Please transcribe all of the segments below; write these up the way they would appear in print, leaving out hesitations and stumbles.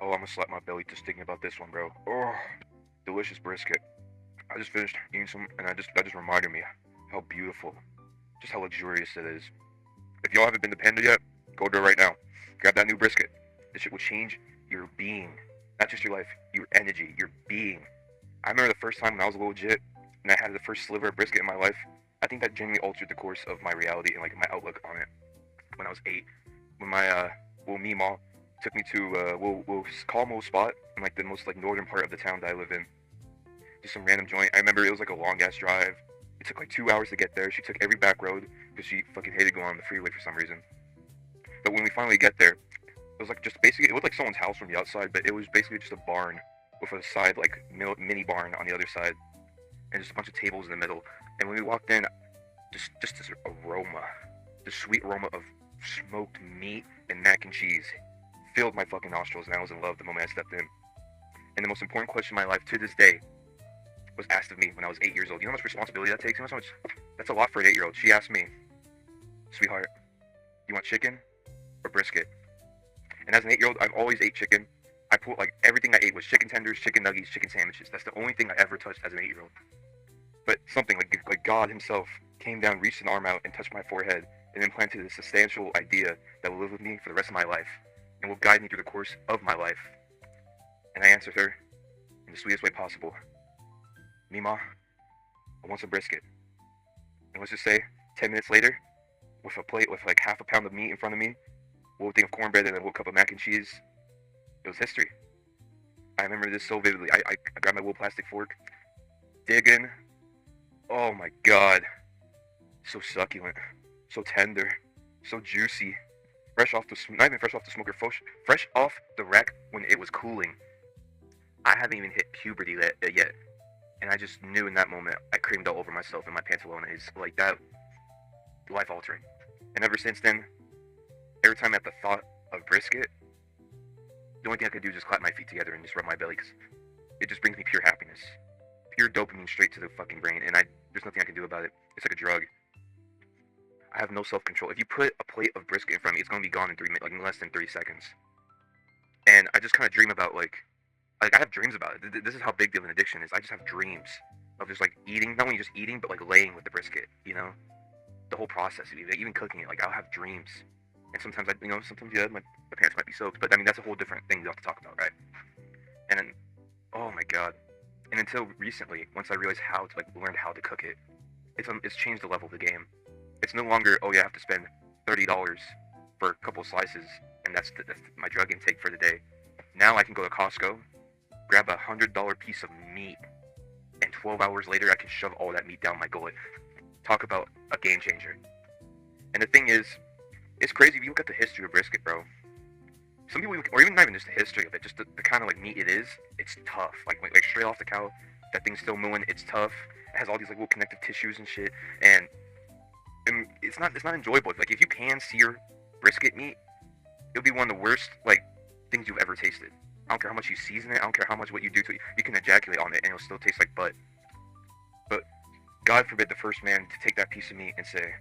Oh, I'm gonna slap my belly just thinking about this one, bro. Oh, delicious brisket. I just finished eating some, and that just reminded me how beautiful, just how luxurious it is. If y'all haven't been to Panda yet, go there right now. Grab that new brisket. This shit will change your being, not just your life, your energy, your being. I remember the first time when I was a little jit, and I had the first sliver of brisket in my life. I think that genuinely altered the course of my reality and like my outlook on it. When I was 8, when my little Meemaw took me to we'll call him a little spot in like the most like northern part of the town that I live in. Just some random joint. I remember it was like a long ass drive. It took like 2 hours to get there. She took every back road because she fucking hated going on the freeway for some reason. But when we finally get there, it was like just basically it looked like someone's house from the outside, but it was basically just a barn with a side like mini barn on the other side, and just a bunch of tables in the middle. And when we walked in, just this aroma, the sweet aroma of smoked meat and mac and cheese filled my fucking nostrils, and I was in love the moment I stepped in. And the most important question in my life to this day was asked of me when I was 8 years old. You know how much responsibility that takes? You know how much? That's a lot for an 8-year-old. She asked me, "Sweetheart, you want chicken or brisket?" And as an 8-year-old, I've always ate chicken. I put like everything I ate was chicken tenders, chicken nuggets, chicken sandwiches. That's the only thing I ever touched as an 8-year-old. But something like God Himself came down, reached an arm out, and touched my forehead, and implanted a substantial idea that will live with me for the rest of my life, and will guide me through the course of my life. And I answered her in the sweetest way possible. Mima, I want some brisket. And let's just say, 10 minutes later, with a plate with like half a pound of meat in front of me, a little thing of cornbread, and a little cup of mac and cheese, it was history. I remember this so vividly. I grabbed my little plastic fork, digging. Oh my god. So succulent, so tender, so juicy. Fresh off the, not even fresh off the smoker, fresh off the rack when it was cooling. I haven't even hit puberty yet. And I just knew in that moment I creamed all over myself in my pantalones. Like that, life altering. And ever since then, every time at the thought of brisket, the only thing I could do is just clap my feet together and just rub my belly, because it just brings me pure happiness. Pure dopamine straight to the fucking brain, and there's nothing I can do about it. It's like a drug. I have no self-control. If you put a plate of brisket in front of me, it's gonna be gone in in less than 30 seconds. And I just kind of dream about like I have dreams about it. This is how big of an addiction is. I just have dreams of just like eating, not only just eating, but like laying with the brisket. You know, the whole process of even cooking it. Like I'll have dreams, and sometimes sometimes yeah, my parents might be soaked, but I mean that's a whole different thing we have to talk about, right? And then, oh my god. And until recently, once I realized how to learn how to cook it, it's changed the level of the game. It's no longer, oh yeah, I have to spend $30 for a couple slices, and that's my drug intake for the day. Now I can go to Costco, grab $100 piece of meat, and 12 hours later I can shove all that meat down my gullet. Talk about a game changer. And the thing is, it's crazy if you look at the history of brisket, bro. Some people, or even not even just the history of it, just the kind of like meat it is, it's tough. Like straight off the cow, that thing's still mooing, it's tough. It has all these like little connective tissues and shit, and it's not enjoyable. Like if you can sear brisket meat, it'll be one of the worst like things you've ever tasted. I don't care how much you season it. I don't care how much what you do to it. You can ejaculate on it and it'll still taste like butt. But God forbid the first man to take that piece of meat and say,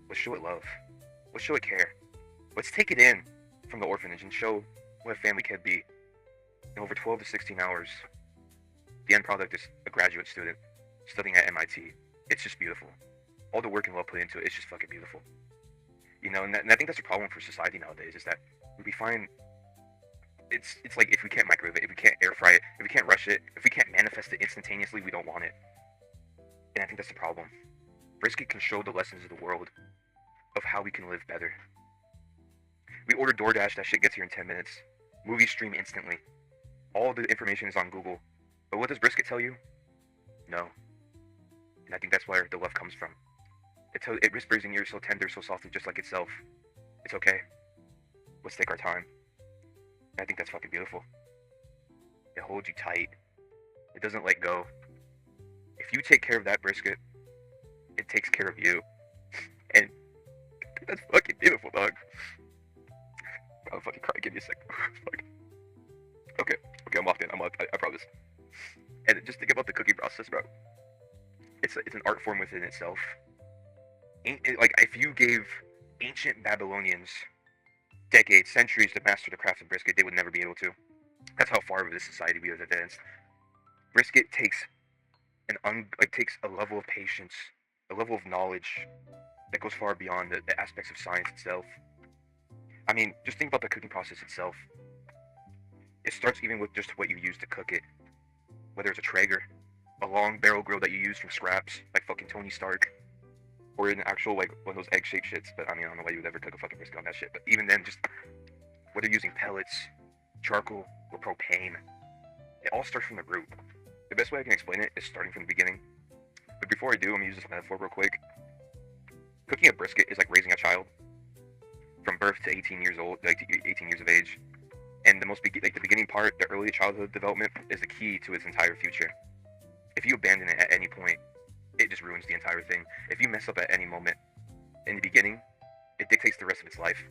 let's show it love. Let's show it care. Let's take it in from the orphanage and show what a family can be. In over 12 to 16 hours, the end product is a graduate student studying at MIT. It's just beautiful. All the work and love put into it, it's just fucking beautiful. You know, and I think that's a problem for society nowadays, is that we find it's like if we can't microwave it, if we can't air fry it, if we can't rush it, if we can't manifest it instantaneously, we don't want it. And I think that's the problem. Brisket can show the lessons of the world of how we can live better. We order DoorDash, that shit gets here in 10 minutes. Movie stream instantly. All the information is on Google. But what does brisket tell you? No. And I think that's where the love comes from. It whispers in your ear so tender, so softly, just like itself. It's okay. Let's take our time. And I think that's fucking beautiful. It holds you tight. It doesn't let go. If you take care of that brisket, it takes care of you. And that's fucking beautiful, dog. I'll fucking cry. Give me a sec. Fuck. Okay, I'm locked in. I promise. And just think about the cooking process, bro. It's an art form within itself. Like if you gave ancient Babylonians decades, centuries to master the craft of brisket, they would never be able to. That's how far of this society we have advanced. Brisket takes takes a level of patience, a level of knowledge that goes far beyond the aspects of science itself. I mean, just think about the cooking process itself. It starts even with just what you use to cook it, whether it's a Traeger, a long barrel grill that you use from scraps, like fucking Tony Stark, or an actual like one of those egg-shaped shits. But I mean, I don't know why you would ever cook a fucking brisket on that shit. But even then, just whether you're using pellets, charcoal, or propane, it all starts from the root. The best way I can explain it is starting from the beginning. But before I do, I'm gonna use this metaphor real quick. Cooking a brisket is like raising a child from birth to 18 years old, like 18 years of age. And the beginning part, the early childhood development, is the key to its entire future. If you abandon it at any point, it just ruins the entire thing. If you mess up at any moment in the beginning, it dictates the rest of its life.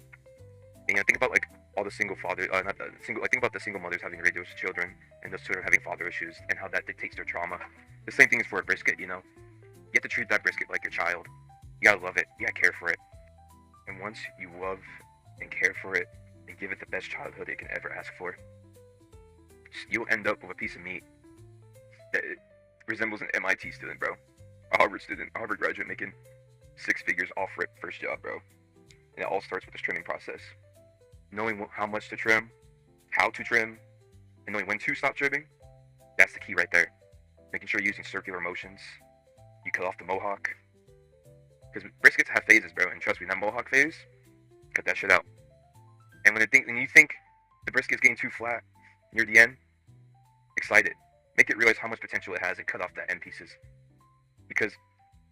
And think about like all the single fathers, not the single. I think about the single mothers having to raise those children, and those children having father issues, and how that dictates their trauma. The same thing is for a brisket. You have to treat that brisket like your child. You gotta love it. You gotta care for it. And once you love and care for it, and give it the best childhood it can ever ask for, you'll end up with a piece of meat that resembles an MIT student, bro. A Harvard student, a Harvard graduate making six figures off rip first job, bro. And it all starts with this trimming process. Knowing how much to trim, how to trim, and knowing when to stop trimming, that's the key right there. Making sure you're using circular motions. You cut off the mohawk. Because briskets have phases, bro, and trust me, that mohawk phase, cut that shit out. And when you think the brisket's getting too flat near the end, excite it. Make it realize how much potential it has and cut off the end pieces. Because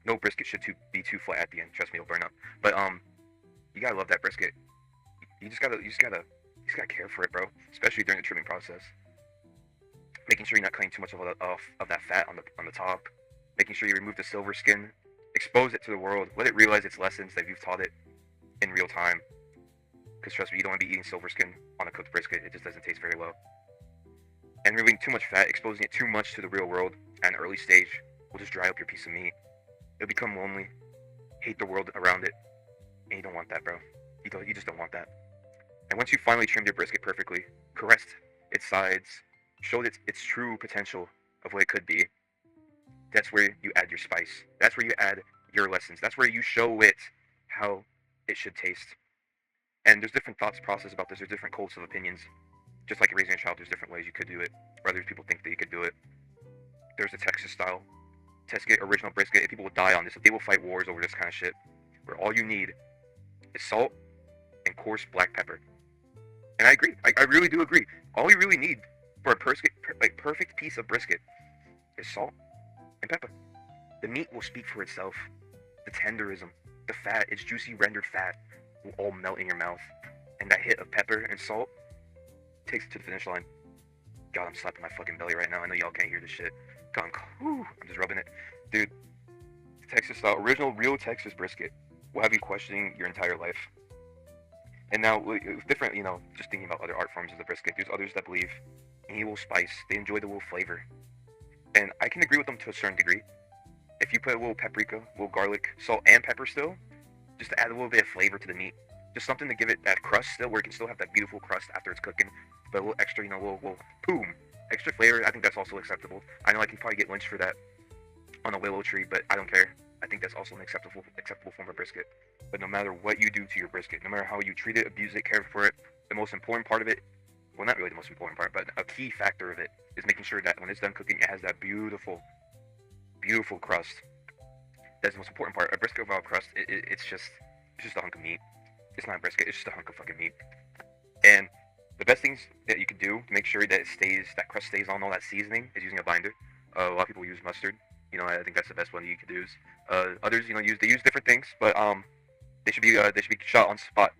no brisket should be too flat at the end. Trust me, it'll burn up. But you gotta love that brisket. You just gotta care for it, bro. Especially during the trimming process. Making sure you're not cutting too much of that fat on the top. Making sure you remove the silver skin. Expose it to the world. Let it realize its lessons that you've taught it in real time. Because trust me, you don't want to be eating silver skin on a cooked brisket. It just doesn't taste very well. And removing too much fat, exposing it too much to the real world at an early stage will just dry up your piece of meat. You'll become lonely, hate the world around it, and you don't want that, bro. You just don't want that. And once you finally trimmed your brisket perfectly, caressed its sides, showed its true potential of what it could be, that's where you add your spice. That's where you add your lessons. That's where you show it how it should taste. And there's different thoughts process about this. There's different cults of opinions. Just like raising a child, there's different ways you could do it. Or other people think that you could do it. There's the Texas style. Texas original brisket. People will die on this. They will fight wars over this kind of shit. Where all you need is salt and coarse black pepper. And I agree. I really do agree. All you really need for a perfect piece of brisket is salt and pepper. The meat will speak for itself. The tenderism, the fat, its juicy rendered fat will all melt in your mouth. And that hit of pepper and salt takes it to the finish line. God, I'm slapping my fucking belly right now. I know y'all can't hear this shit. God, I'm just rubbing it. Dude, Texas style, original real Texas brisket will have you questioning your entire life. And now, with different, just thinking about other art forms of the brisket, there's others that believe in a little spice. They enjoy the little flavor. And I can agree with them to a certain degree. If you put a little paprika, a little garlic, salt, and pepper still, just to add a little bit of flavor to the meat. Just something to give it that crust still, where it can still have that beautiful crust after it's cooking, but a little extra, little boom, extra flavor. I think that's also acceptable. I know I can probably get lynched for that on a willow tree, but I don't care. I think that's also an acceptable form of brisket. But no matter what you do to your brisket, no matter how you treat it, abuse it, care for it, the most important part of it, well, not really the most important part, but a key factor of it is making sure that when it's done cooking, it has that beautiful, beautiful crust. That's the most important part. A brisket without crust, it's just a hunk of meat. It's not a brisket, it's just a hunk of fucking meat. And the best things that you can do to make sure that that crust stays on all that seasoning is using a binder. A lot of people use mustard. I think that's the best one you could use. Others, use different things, but they should be shot on spot.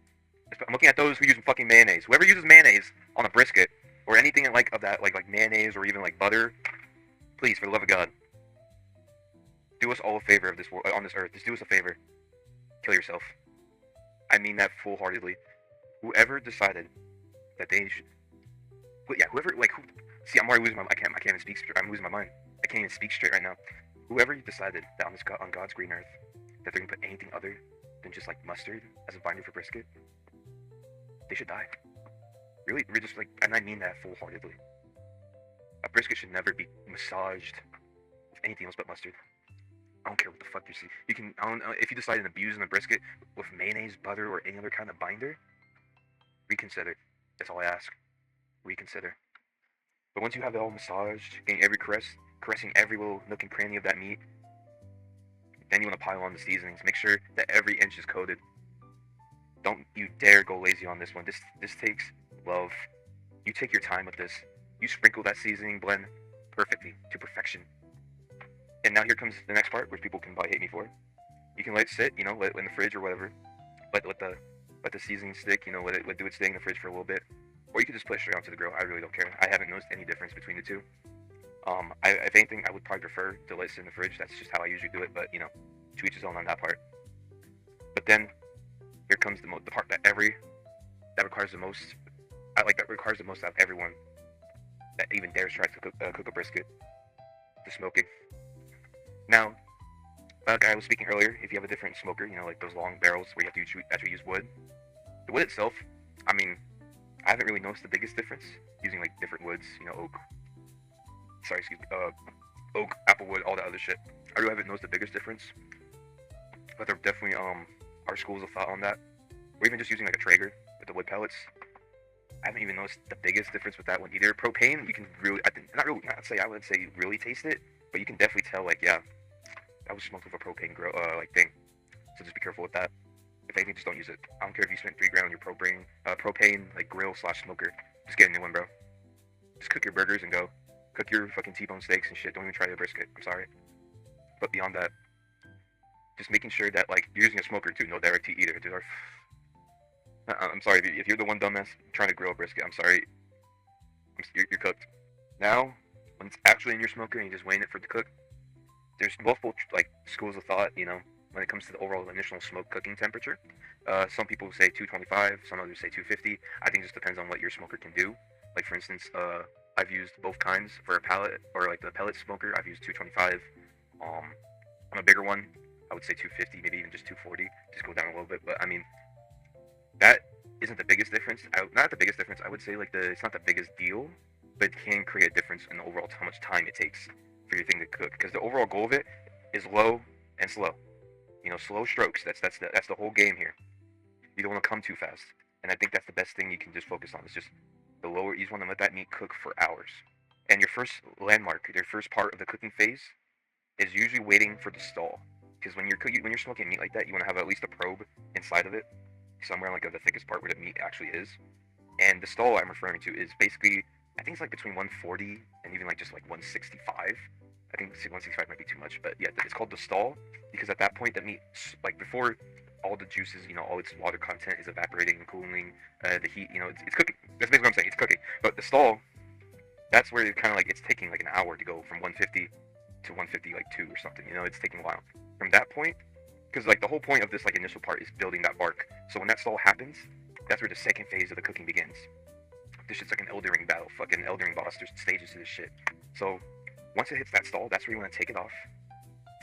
I'm looking at those who use fucking mayonnaise. Whoever uses mayonnaise on a brisket or anything like mayonnaise or even like butter, please, for the love of God, do us all a favor on this earth. Just do us a favor. Kill yourself. I mean that full-heartedly. Whoever decided that they should, see, I'm already losing I can't even speak straight. I'm losing my mind. I can't even speak straight right now. Whoever decided that on God's green earth that they're gonna put anything other than just like mustard as a binder for brisket, they should die. Really, really just like, and I mean that full-heartedly. A brisket should never be massaged with anything else but mustard. I don't care what the fuck you see. You can, I don't, if you decide to abuse in a brisket with mayonnaise, butter, or any other kind of binder, reconsider. That's all I ask. Reconsider. But once you have it all massaged, getting every caressing every little nook and cranny of that meat, then you want to pile on the seasonings. Make sure that every inch is coated. Don't you dare go lazy on this one. This takes love. You take your time with this. You sprinkle that seasoning blend perfectly to perfection. And now here comes the next part, which people can probably hate me for. You can let it sit, let it in the fridge or whatever. Let the seasoning stick, let do its thing in the fridge for a little bit. Or you could just put it straight onto the grill. I really don't care. I haven't noticed any difference between the two. If anything, I would probably prefer to let it sit in the fridge. That's just how I usually do it. But to each his own on that part. But then here comes the part that requires the most. That requires the most out of everyone that even dares try to cook a brisket. The smoking. Now, like I was speaking earlier, if you have a different smoker, like those long barrels where you have to actually use wood. The wood itself, I mean, I haven't really noticed the biggest difference using like different woods, oak. Sorry, excuse me, oak, applewood, all that other shit. I really haven't noticed the biggest difference, but there definitely are schools of thought on that. Or even just using like a Traeger with the wood pellets. I haven't even noticed the biggest difference with that one either. Propane, you can really, I wouldn't say you really taste it, but you can definitely tell like, yeah, I was smoked with a propane grill, thing. So just be careful with that. If anything, just don't use it. I don't care if you spent $3 on your propane like grill / smoker. Just get a new one, bro. Just cook your burgers and go. Cook your fucking T-bone steaks and shit. Don't even try the brisket. I'm sorry. But beyond that, just making sure that like you're using a smoker too. No direct heat either. Dude, I'm sorry if you're the one dumbass trying to grill a brisket. I'm sorry. You're cooked. Now, when it's actually in your smoker and you're just waiting it for it to cook, there's multiple like schools of thought. When it comes to the overall initial smoke cooking temperature. Some people say 225, some others say 250. I think it just depends on what your smoker can do. Like for instance, I've used both kinds for a pellet or like the pellet smoker. I've used 225. On a bigger one, I would say 250, maybe even just 240. Just go down a little bit. But I mean, that isn't the biggest difference. Not the biggest difference. I would say like it's not the biggest deal, but it can create a difference in the overall how much time it takes for your thing to cook. Because the overall goal of it is low and slow. Slow strokes. That's the whole game here. You don't want to come too fast, and I think that's the best thing you can just focus on. Is just the lower. You just want to let that meat cook for hours. And your first landmark, your first part of the cooking phase, is usually waiting for the stall. Because when you're smoking meat like that, you want to have at least a probe inside of it, somewhere like the thickest part where the meat actually is. And the stall I'm referring to is basically, I think it's like between 140 and even like just like 165. I think 165 might be too much, but yeah, it's called the stall because at that point the meat, like before all the juices, all its water content is evaporating and cooling, the heat, it's cooking. That's basically what I'm saying. It's cooking. But the stall, that's where it's taking like an hour to go from 150 to 150 like 2 or something. It's taking a while. From that point, because like the whole point of this like initial part is building that bark. So when that stall happens, that's where the second phase of the cooking begins. This shit's like an Elden Ring battle, fucking Elden Ring boss. There's stages to this shit. So once it hits that stall, that's where you want to take it off.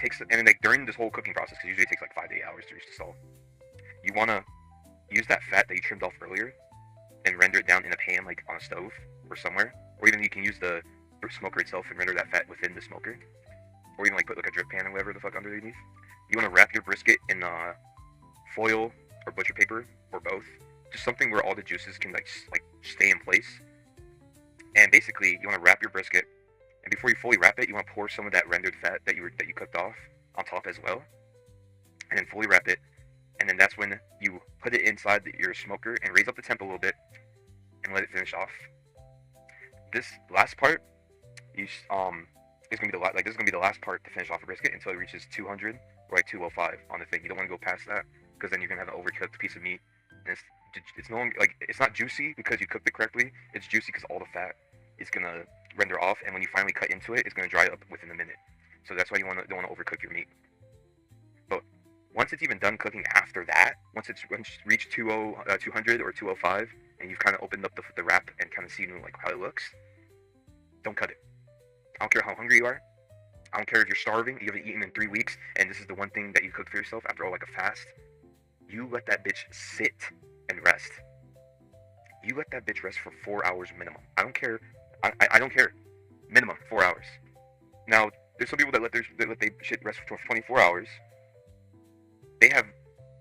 And then like during this whole cooking process, because usually it takes like 5 to 8 hours to reach the stall, you want to use that fat that you trimmed off earlier and render it down in a pan, like on a stove or somewhere, or even you can use the smoker itself and render that fat within the smoker, or even like put like a drip pan or whatever the fuck underneath. You want to wrap your brisket in foil or butcher paper or both, just something where all the juices can like stay in place. And basically, you want to wrap your brisket. And before you fully wrap it, you want to pour some of that rendered fat that you cooked off on top as well, and then fully wrap it. And then that's when you put it inside your smoker and raise up the temp a little bit and let it finish off. This last part, is gonna be this is gonna be the last part to finish off a brisket until it reaches 200 or like 205 on the thing. You don't want to go past that because then you're gonna have an overcooked piece of meat, and it's no longer like it's not juicy because you cooked it correctly. It's juicy because all the fat is gonna render off, and when you finally cut into it, it's going to dry up within a minute. So that's why you don't want to overcook your meat. But once it's even done cooking after that, once it's reached 200 or 205, and you've kind of opened up the wrap and kind of seen like how it looks, don't cut it. I don't care how hungry you are. I don't care if you're starving, you haven't eaten in 3 weeks, and this is the one thing that you cooked for yourself after all like a fast. You let that bitch sit and rest. You let that bitch rest for 4 hours minimum. I don't care. I don't care. Minimum 4 hours. Now, there's some people that let their shit rest for 24 hours. They have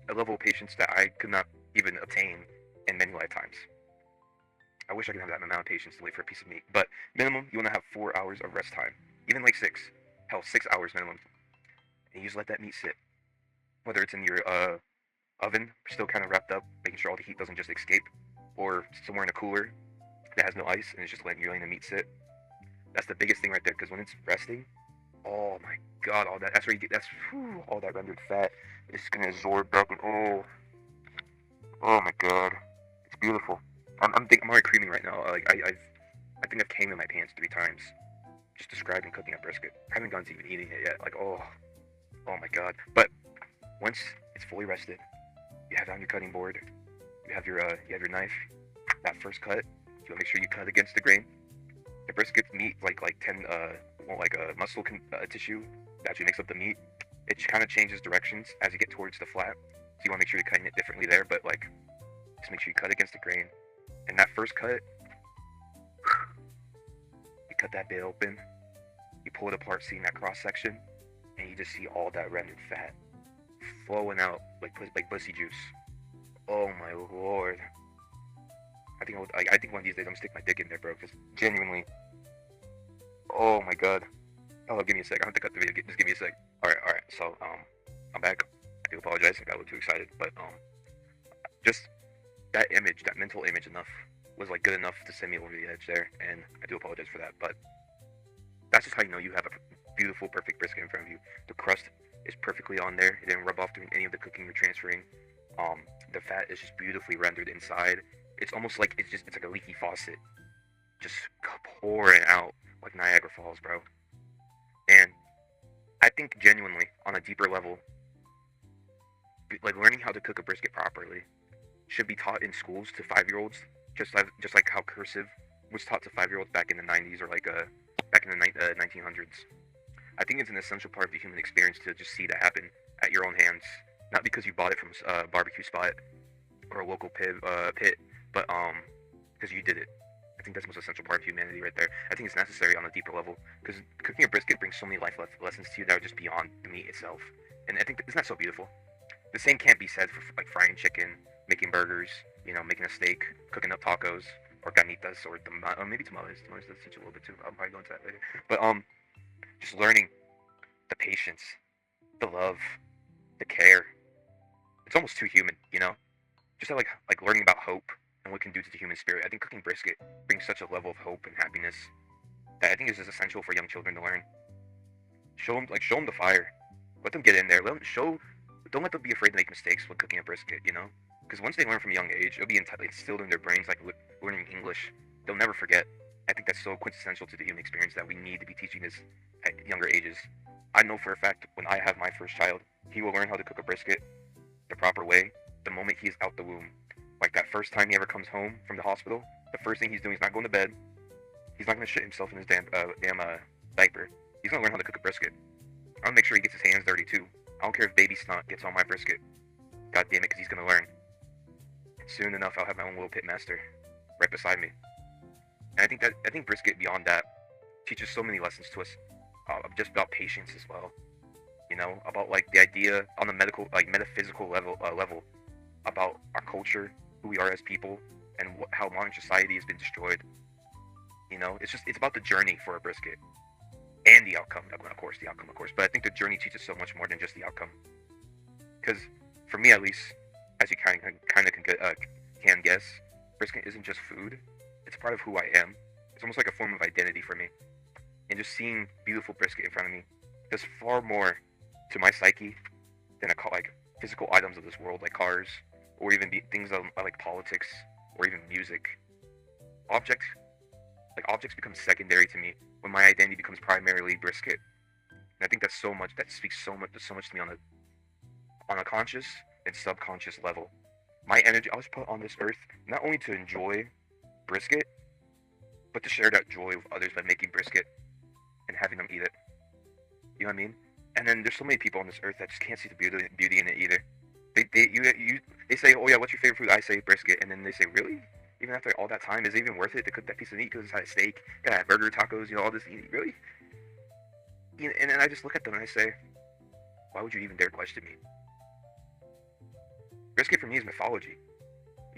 a level of patience that I could not even obtain in many lifetimes. I wish I could have that amount of patience to wait for a piece of meat. But minimum, you want to have 4 hours of rest time. Even like 6. Hell, 6 hours minimum. And you just let that meat sit. Whether it's in your oven, still kind of wrapped up, making sure all the heat doesn't just escape, or somewhere in a cooler that has no ice and it's just letting the meat sit. That's the biggest thing right there, because when it's resting, oh my god, all that, that's where you get, all that rendered fat is gonna absorb back and oh my god, it's beautiful. I'm already creaming right now. Like I think I've came in my pants 3 times just describing cooking a brisket. I haven't gone to even eating it yet. Like oh my god. But once it's fully rested, you have it on your cutting board. You have your knife. That first cut, you want to make sure you cut against the grain. The brisket meat like muscle tissue that actually makes up the meat. It kind of changes directions as you get towards the flat. So you want to make sure you're cutting it differently there, but like just make sure you cut against the grain. And that first cut, you cut that bit open, you pull it apart, seeing that cross section, and you just see all that rendered fat flowing out like pussy juice. Oh my lord! I think one of these days I'm gonna stick my dick in there, bro. Because genuinely, oh my god. Oh, give me a sec. I have to cut the video. Just give me a sec. All right. So I'm back. I do apologize. I got a little too excited, but just that image, that mental image, was like good enough to send me over the edge there, and I do apologize for that. But that's just how you know you have a beautiful, perfect brisket in front of you. The crust is perfectly on there. It didn't rub off during any of the cooking or transferring. The fat is just beautifully rendered inside. It's almost like it's like a leaky faucet, just pouring out like Niagara Falls, bro. And I think genuinely, on a deeper level, like learning how to cook a brisket properly should be taught in schools to 5-year-olds, just like how cursive was taught to 5-year-olds back in the 90s or like back in the 1900s. I think it's an essential part of the human experience to just see that happen at your own hands, not because you bought it from a barbecue spot or a local pit, but because you did it. I think that's the most essential part of humanity right there. I think it's necessary on a deeper level because cooking a brisket brings so many life lessons to you that are just beyond the meat itself. And I think isn't that so beautiful? The same can't be said for like frying chicken, making burgers, making a steak, cooking up tacos or carnitas or maybe tamales. Tamales does teach a little bit too. I'll probably go into that later. But just learning the patience, the love, the care. It's almost too human, Just like learning about hope and what it can do to the human spirit. I think cooking brisket brings such a level of hope and happiness that I think is essential for young children to learn. Show them the fire. Let them get in there. Don't let them be afraid to make mistakes when cooking a brisket, Because once they learn from a young age, it'll be instilled in their brains like learning English. They'll never forget. I think that's so quintessential to the human experience that we need to be teaching this at younger ages. I know for a fact when I have my first child, he will learn how to cook a brisket the proper way the moment he's out the womb. Like that first time he ever comes home from the hospital, the first thing he's doing is not going to bed. He's not going to shit himself in his damn diaper. He's going to learn how to cook a brisket. I'm going to make sure he gets his hands dirty too. I don't care if baby snot gets on my brisket. God damn it, because he's going to learn. Soon enough, I'll have my own little pit master right beside me. And I think brisket beyond that teaches so many lessons to us, just about patience as well. About like the idea on the metaphysical level about our culture, who we are as people, and how modern society has been destroyed. It's about the journey for a brisket and the outcome. Of course, but I think the journey teaches so much more than just the outcome. Because for me, at least, as you kind of can guess, brisket isn't just food. It's a part of who I am. It's almost like a form of identity for me. And just seeing beautiful brisket in front of me does far more to my psyche than like physical items of this world, like cars, or even things like politics, or even music. Objects become secondary to me when my identity becomes primarily brisket. And I think that speaks so much to me on a conscious and subconscious level. My energy, I was put on this earth not only to enjoy brisket, but to share that joy with others by making brisket and having them eat it. You know what I mean? And then there's so many people on this earth that just can't see the beauty in it either. They say, oh yeah, what's your favorite food? I say brisket, and then they say, really? Even after all that time, is it even worth it to cook that piece of meat? Because it's had a steak, gotta have burger, tacos, all this. Really? And then I just look at them and I say, why would you even dare question me? Brisket for me is mythology.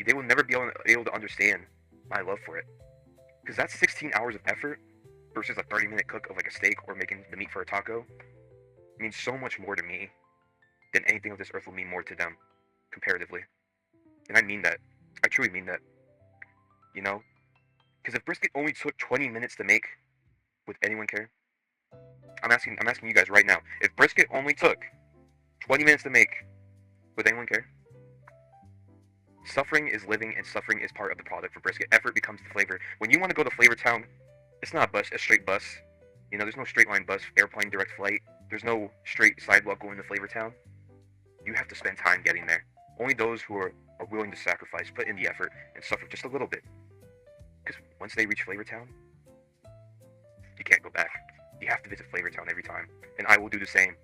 They will never be able to understand my love for it. Because that's 16 hours of effort versus a 30-minute cook of like a steak or making the meat for a taco. It means so much more to me than anything of this earth will mean more to them, comparatively. And I mean that. I truly mean that. Because if brisket only took 20 minutes to make, would anyone care? I'm asking you guys right now. If brisket only took 20 minutes to make, would anyone care? Suffering is living, and suffering is part of the product for brisket. Effort becomes the flavor. When you want to go to Flavor Town, it's not a straight bus. There's no straight line bus, airplane, direct flight. There's no straight sidewalk going to Flavor Town. You have to spend time getting there. Only those who are willing to sacrifice, put in the effort, and suffer just a little bit. Because once they reach Flavor Town, you can't go back. You have to visit Flavor Town every time, and I will do the same.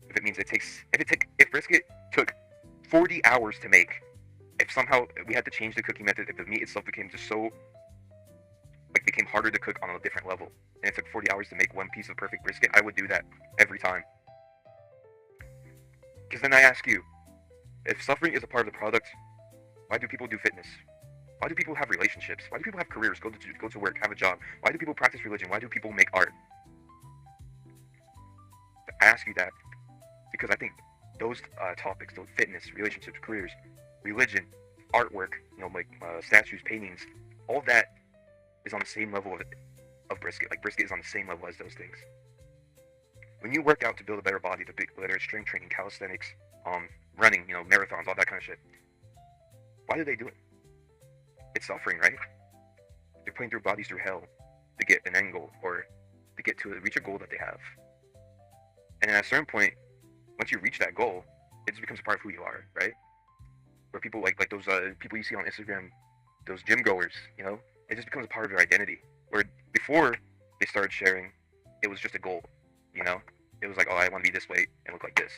If brisket took 40 hours to make, if somehow we had to change the cooking method, if the meat itself became just so, became harder to cook on a different level, and it took 40 hours to make one piece of perfect brisket, I would do that every time. Because then I ask you, if suffering is a part of the product, why do people do fitness? Why do people have relationships? Why do people have careers, go to work, have a job? Why do people practice religion? Why do people make art? I ask you that because I think those topics, those fitness, relationships, careers, religion, artwork, statues, paintings, all that is on the same level of brisket. Like brisket is on the same level as those things. When you work out to build a better body, whether it's strength training, calisthenics, running, marathons, all that kind of shit, why do they do it? It's suffering, right? They're putting their bodies through hell to get an end goal or to reach a goal that they have. And at a certain point, once you reach that goal, it just becomes a part of who you are, right? Where people like those people you see on Instagram, those gym goers, it just becomes a part of their identity. Where before they started sharing, it was just a goal, It was like, oh, I want to be this weight and look like this.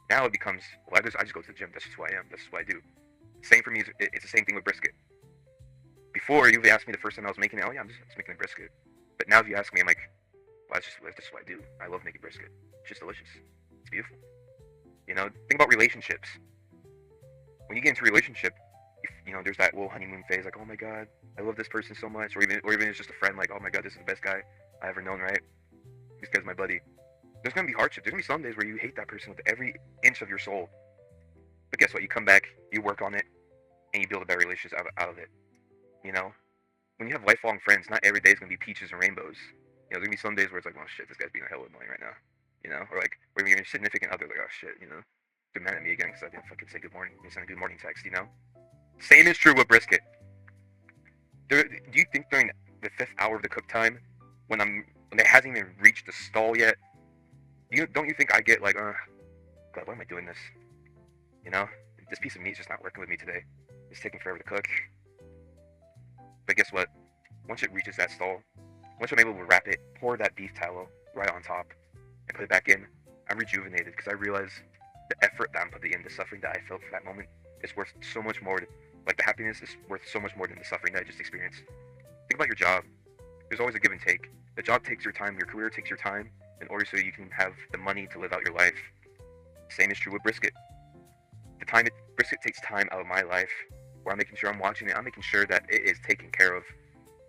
Now it becomes, well, I just go to the gym. That's just who I am. That's just what I do. Same for me. It's the same thing with brisket. Before, you asked me the first time I was making it, oh yeah, I'm just making a brisket. But now if you ask me, I'm like, well, that's just what I do. I love making brisket. It's just delicious. It's beautiful. Think about relationships. When you get into a relationship, there's that little honeymoon phase, like, oh my god, I love this person so much, or even it's just a friend, like, oh my god, this is the best guy I ever known, right? This guy's my buddy. There's gonna be hardships. There's gonna be some days where you hate that person with every inch of your soul. But guess what? You come back, you work on it, and you build a better relationship out of it. When you have lifelong friends, not every day is gonna be peaches and rainbows. There's gonna be some days where it's like, oh shit, this guy's being a hell of annoying right now. Or even your significant other, like, oh shit, they're mad at me again because I didn't fucking say good morning. You send a good morning text, Same is true with brisket. Do you think during the 5th hour of the cook time, when it hasn't even reached the stall yet, don't you think I get like, God, why am I doing this? This piece of meat is just not working with me today. It's taking forever to cook. But guess what? Once it reaches that stall, once I'm able to wrap it, pour that beef tallow right on top, and put it back in, I'm rejuvenated because I realize the effort that I'm putting in, the suffering that I felt for that moment is worth so much more. The happiness is worth so much more than the suffering that I just experienced. Think about your job. There's always a give and take. The job takes your time, your career takes your time, in order so you can have the money to live out your life. Same is true with brisket. Brisket takes time out of my life, where I'm making sure I'm watching it, I'm making sure that it is taken care of.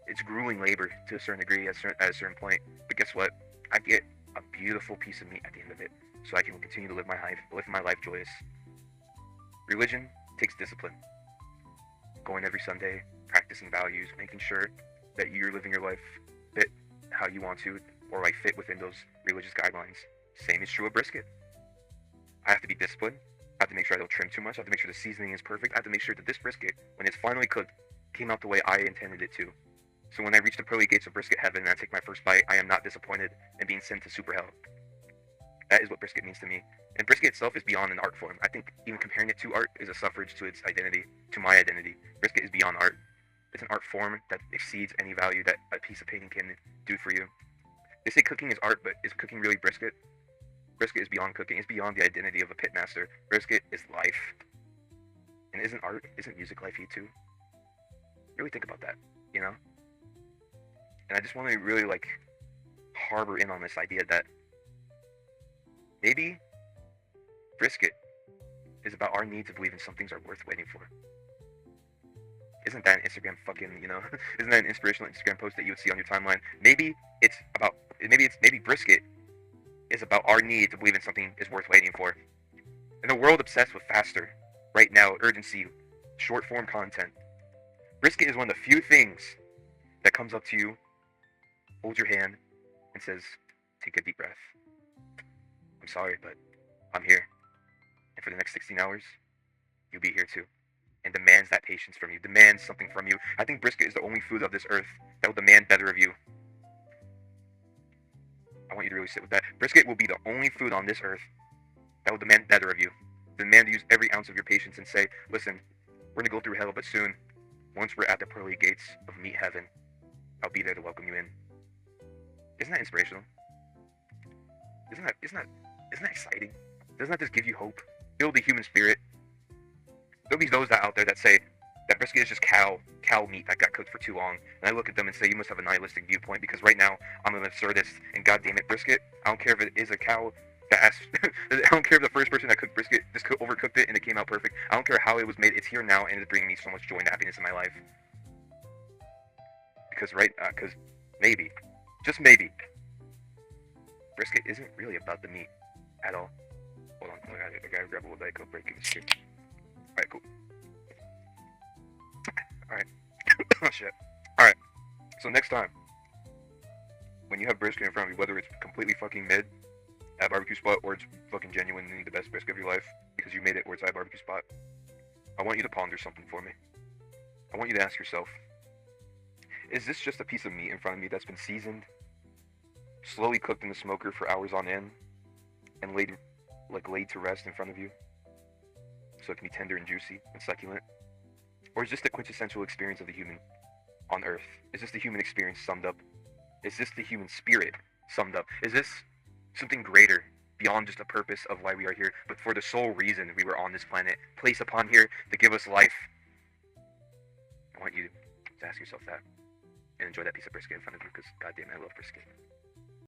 It's grueling labor to a certain degree at a certain point, but guess what? I get a beautiful piece of meat at the end of it, so I can continue to live my life joyous. Religion takes discipline. Going every Sunday, practicing values, making sure that you're living your life fit how you want to, or fit within those religious guidelines. Same is true of brisket. I have to be disciplined. I have to make sure I don't trim too much. I have to make sure the seasoning is perfect. I have to make sure that this brisket, when it's finally cooked, came out the way I intended it to. So when I reach the pearly gates of brisket heaven and I take my first bite, I am not disappointed and being sent to super hell. That is what brisket means to me. And brisket itself is beyond an art form. I think even comparing it to art is a suffrage to its identity, to my identity. Brisket is beyond art. It's an art form that exceeds any value that a piece of painting can do for you. They say cooking is art, but is cooking really brisket? Brisket is beyond cooking. It's beyond the identity of a pitmaster. Brisket is life. And isn't music life too? Really think about that, you know? And I just want to really like harbor in on this idea that maybe brisket is about our need to believe in some things are worth waiting for. Isn't that an Instagram fucking, isn't that an inspirational Instagram post that you would see on your timeline? Maybe brisket is about our need to believe in something is worth waiting for. In a world obsessed with faster, right now, urgency, short form content, brisket is one of the few things that comes up to you, holds your hand, and says, take a deep breath. I'm sorry, but I'm here. And for the next 16 hours, you'll be here too. And demands that patience from you, demands something from you. I think brisket is the only food of this earth that will demand better of you. I want you to really sit with that. Brisket will be the only food on this earth that will demand better of you. Demand to use every ounce of your patience and say, listen, we're gonna go through hell, but soon, once we're at the pearly gates of meat heaven, I'll be there to welcome you in. Isn't that inspirational? Isn't that exciting? Doesn't that just give you hope? Build the human spirit. There'll be those out there that say that brisket is just cow meat that got cooked for too long. And I look at them and say, you must have a nihilistic viewpoint, because right now I'm an absurdist, and god damn it, brisket, I don't care if it is a cow that asked, I don't care if the first person that cooked brisket just overcooked it and it came out perfect. I don't care how it was made, it's here now and it's bringing me so much joy and happiness in my life. Because maybe, just maybe, brisket isn't really about the meat at all. Hold on, I gotta grab a little Diet Coke break. Alright, cool. Alright. Oh shit. Alright. So next time, when you have brisket in front of you, whether it's completely fucking mid at a barbecue spot or it's fucking genuinely the best brisket of your life because you made it or it's at a barbecue spot, I want you to ponder something for me. I want you to ask yourself, is this just a piece of meat in front of me that's been seasoned, slowly cooked in the smoker for hours on end, and laid to rest in front of you so it can be tender and juicy and succulent? Or is this the quintessential experience of the human on earth? Is this the human experience summed up? Is this the human spirit summed up? Is this something greater beyond just the purpose of why we are here, but for the sole reason we were on this planet, placed upon here to give us life? I want you to ask yourself that and enjoy that piece of brisket in front of you, because goddamn, I love brisket.